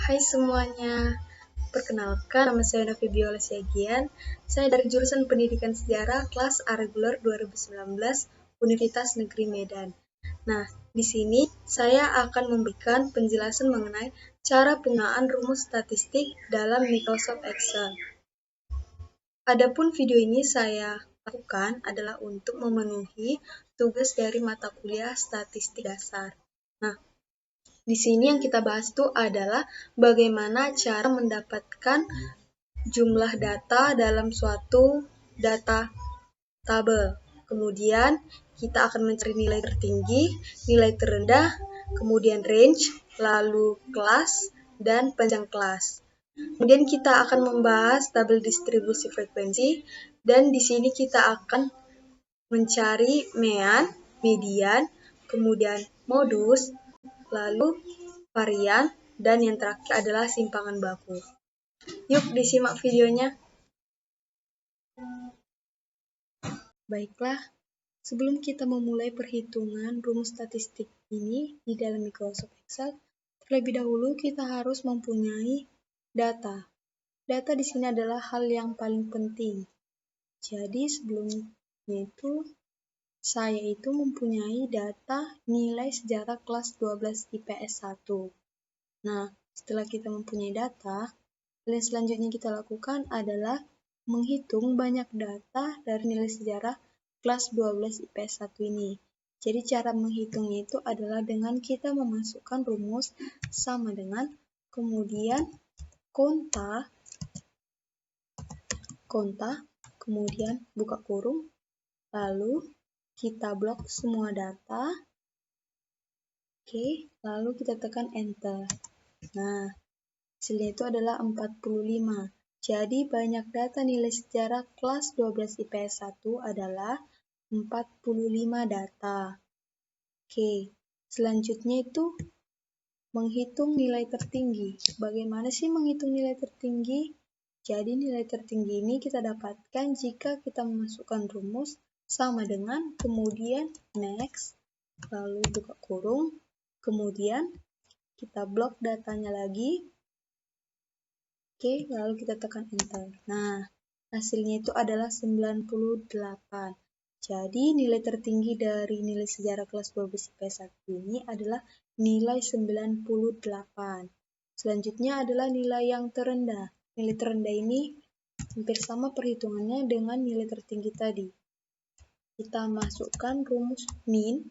Hai semuanya, perkenalkan nama saya Novi Biola Siagian. Saya dari jurusan Pendidikan Sejarah kelas A reguler 2019 Universitas Negeri Medan. Nah, di sini saya akan memberikan penjelasan mengenai cara penggunaan rumus statistik dalam Microsoft Excel. Adapun video ini saya lakukan adalah untuk memenuhi tugas dari mata kuliah statistik dasar. Nah, di sini yang kita bahas itu adalah bagaimana cara mendapatkan jumlah data dalam suatu data tabel. Kemudian kita akan mencari nilai tertinggi, nilai terendah, kemudian range, lalu kelas, dan panjang kelas. Kemudian kita akan membahas tabel distribusi frekuensi, dan di sini kita akan mencari mean, median, kemudian modus, lalu varian, dan yang terakhir adalah simpangan baku. Yuk disimak videonya. Baiklah, sebelum kita memulai perhitungan rumus statistik ini di dalam Microsoft Excel, terlebih dahulu kita harus mempunyai data. Data di sini adalah hal yang paling penting. Jadi sebelumnya itu saya itu mempunyai data nilai sejarah kelas 12 IPS 1. Nah, setelah kita mempunyai data, hal yang selanjutnya kita lakukan adalah menghitung banyak data dari nilai sejarah kelas 12 IPS 1 ini. Jadi cara menghitungnya itu adalah dengan kita memasukkan rumus sama dengan kemudian konta, kemudian buka kurung, lalu kita blok semua data. Oke, lalu kita tekan enter. Nah, hasilnya itu adalah 45. Jadi banyak data nilai sejarah kelas 12 IPS 1 adalah 45 data. Oke, selanjutnya itu menghitung nilai tertinggi. Bagaimana sih menghitung nilai tertinggi? Jadi nilai tertinggi ini kita dapatkan jika kita memasukkan rumus sama dengan kemudian next, lalu buka kurung, kemudian kita blok datanya lagi. Oke, lalu kita tekan enter. Nah, hasilnya itu adalah 98. Jadi, nilai tertinggi dari nilai sejarah kelas 12 IPS 1 ini adalah nilai 98. Selanjutnya adalah nilai yang terendah. Nilai terendah ini hampir sama perhitungannya dengan nilai tertinggi tadi. Kita masukkan rumus min,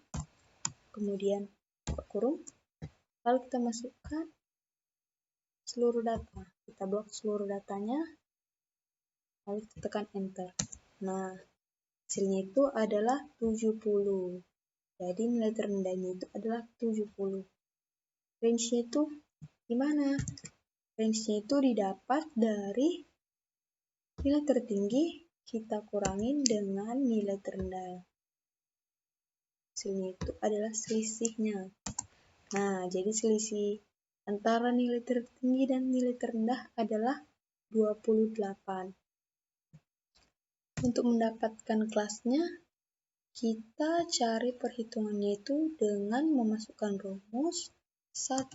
kemudian buka kurung, lalu kita masukkan seluruh data. Kita blok seluruh datanya, lalu kita tekan enter. Nah, hasilnya itu adalah 70. Jadi nilai terendahnya itu adalah 70. Range-nya itu gimana? Range-nya itu didapat dari nilai tertinggi kita kurangin dengan nilai terendah. Hasilnya itu adalah selisihnya. Nah, jadi selisih antara nilai tertinggi dan nilai terendah adalah 28. Untuk mendapatkan kelasnya, kita cari perhitungannya itu dengan memasukkan rumus 1,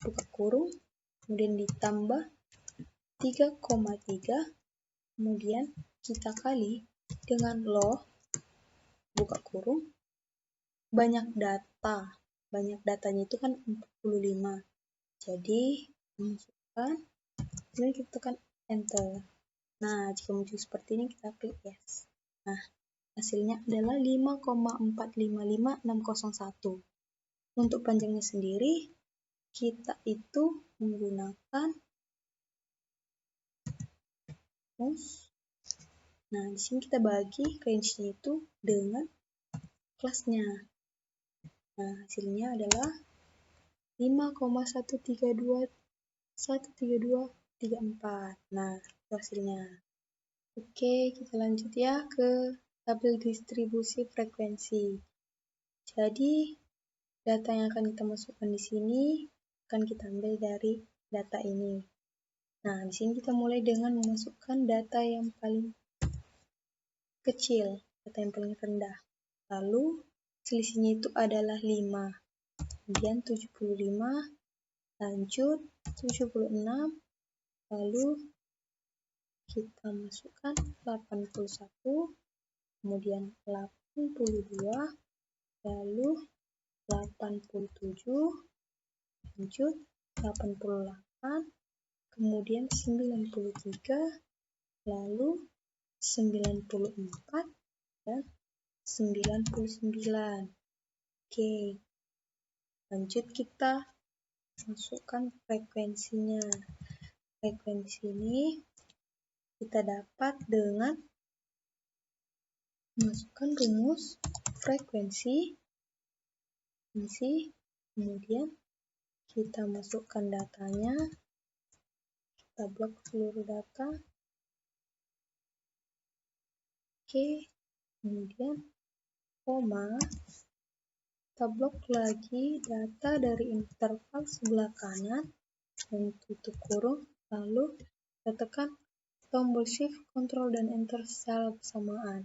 buka kurung, kemudian ditambah 3,3, kemudian kita kali dengan log, buka kurung, banyak data. Banyak datanya itu kan 45. Jadi, masukkan, kemudian kita tekan enter. Nah, jika muncul seperti ini, kita klik yes. Nah, hasilnya adalah 5,455601. Untuk panjangnya sendiri, kita itu menggunakan mus. Nah, di sini kita bagi range-nya itu dengan kelasnya. Nah, hasilnya adalah 5,132,132,34. Nah, itu hasilnya. Oke, kita lanjut ya ke tabel distribusi frekuensi. Jadi, data yang akan kita masukkan di sini akan kita ambil dari data ini. Nah, di sini kita mulai dengan memasukkan data yang paling kecil, data yang paling rendah. Lalu, selisihnya itu adalah 5. Kemudian 75, Lanjut 76, lalu kita masukkan 81, kemudian 82, lalu 87, lanjut 88, kemudian 93, lalu 94, dan 99. Oke, lanjut kita masukkan frekuensinya. Frekuensi ini kita dapat dengan masukkan rumus frekuensi, kemudian kita masukkan datanya, kita blok seluruh data. Oke, kemudian koma, kita blok lagi data dari interval sebelah kanan dan tutup kurung, lalu kita tekan tombol shift, control, dan enter secara bersamaan.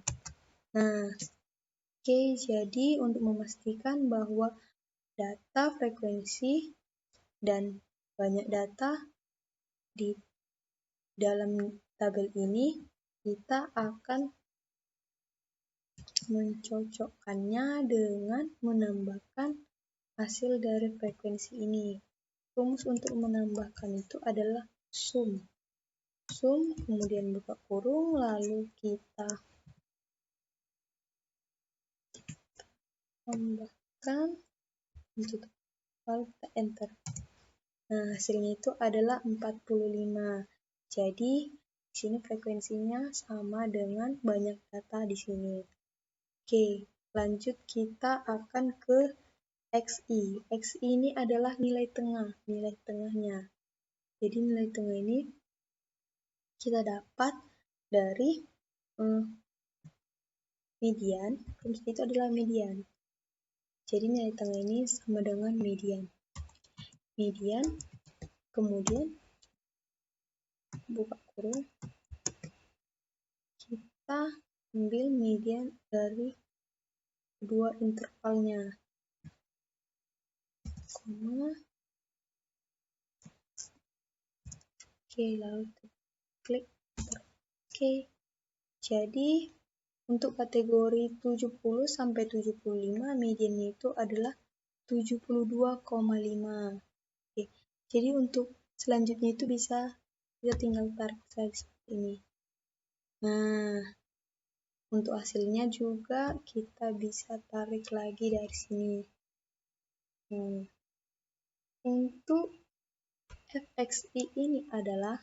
Nah, oke, jadi untuk memastikan bahwa data frekuensi dan banyak data di dalam tabel ini, kita akan mencocokkannya dengan menambahkan hasil dari frekuensi ini. Rumus untuk menambahkan itu adalah sum. Sum, kemudian buka kurung, lalu kita tambahkan, lalu kita enter. Nah, hasilnya itu adalah 45. Jadi, di sini frekuensinya sama dengan banyak data di sini. Oke, lanjut kita akan ke XI. XI ini adalah nilai tengah, nilai tengahnya. Jadi nilai tengah ini kita dapat dari median, rumus itu adalah median. Jadi nilai tengah ini sama dengan median. Median, kemudian buka kurung, kita ambil median dari kedua intervalnya, koma. Oke, lalu klik enter. Oke, jadi untuk kategori 70 sampai 75 mediannya itu adalah 72,5. Oke, jadi untuk selanjutnya itu bisa kita tinggal tarik saja seperti ini. Nah, untuk hasilnya juga kita bisa tarik lagi dari sini. Untuk FXI ini adalah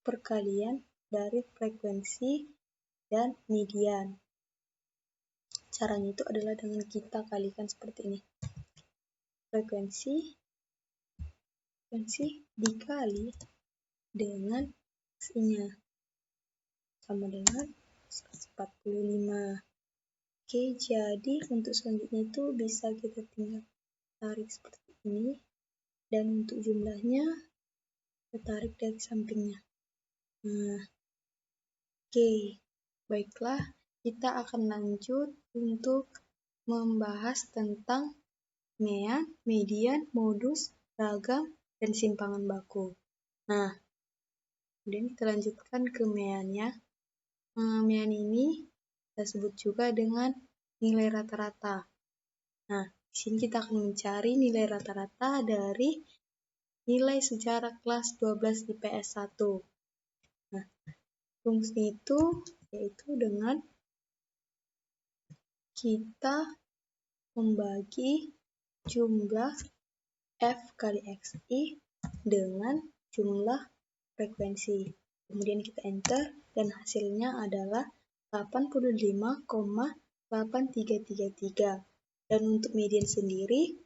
perkalian dari frekuensi dan median. Caranya itu adalah dengan kita kalikan seperti ini. Frekuensi dikali dengan XI-nya sama dengan 145. Oke, jadi untuk selanjutnya itu bisa kita tinggal tarik seperti ini, dan untuk jumlahnya kita tarik dari sampingnya. Nah, oke, baiklah, kita akan lanjut untuk membahas tentang mean, median, modus, ragam, dan simpangan baku. Nah, kemudian kita lanjutkan ke meannya. Mean ini kita sebut juga dengan nilai rata-rata. Nah, di sini kita akan mencari nilai rata-rata dari nilai sejarah kelas 12 IPS 1. Nah, rumusnya itu yaitu dengan kita membagi jumlah F kali XI dengan jumlah frekuensi. Kemudian kita enter dan hasilnya adalah 85,8333. Dan untuk median sendiri,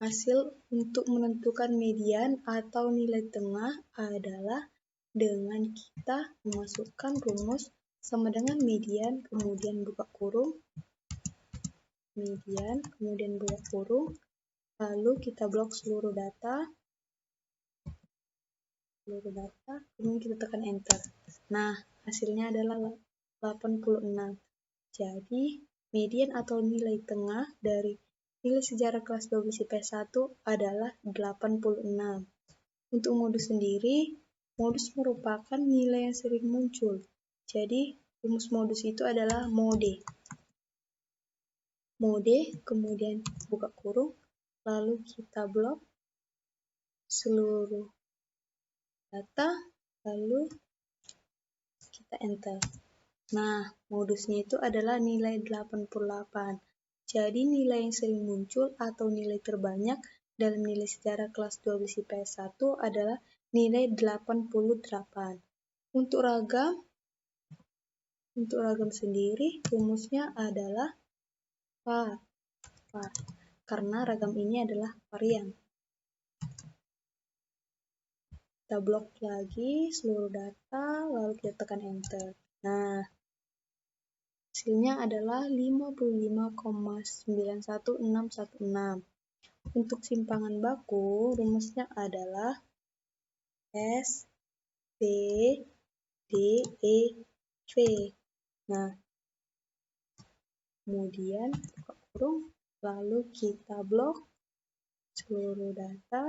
hasil untuk menentukan median atau nilai tengah adalah dengan kita memasukkan rumus sama dengan median, kemudian buka kurung, median, kemudian buka kurung, lalu kita blok seluruh data, kemudian kita tekan enter. Nah, hasilnya adalah 86. Jadi, median atau nilai tengah dari Nilai sejarah kelas 12 IPS 1 adalah 86. Untuk modus sendiri, modus merupakan nilai yang sering muncul. Jadi, rumus modus itu adalah mode. Mode, kemudian buka kurung, lalu kita blok seluruh data, lalu kita enter. Nah, modusnya itu adalah nilai 88. Jadi, nilai yang sering muncul atau nilai terbanyak dalam nilai sejarah kelas 12 IPS 1 adalah nilai 88. Untuk ragam sendiri, rumusnya adalah var. Karena ragam ini adalah varian. Kita blok lagi seluruh data, lalu kita tekan enter. Nah, hasilnya adalah 55,911616. Untuk simpangan baku, rumusnya adalah S, P, D, E, V. Nah, kemudian buka kurung, lalu kita blok seluruh data,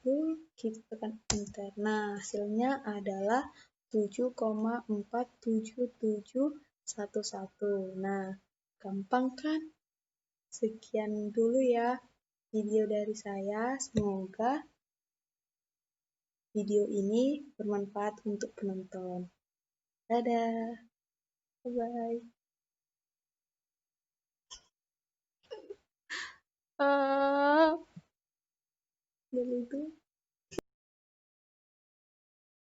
lalu kita tekan enter. Nah, hasilnya adalah 7,47711. Nah, gampang kan? Sekian dulu ya video dari saya. Semoga video ini bermanfaat untuk penonton. Dadah. Bye-bye. Itu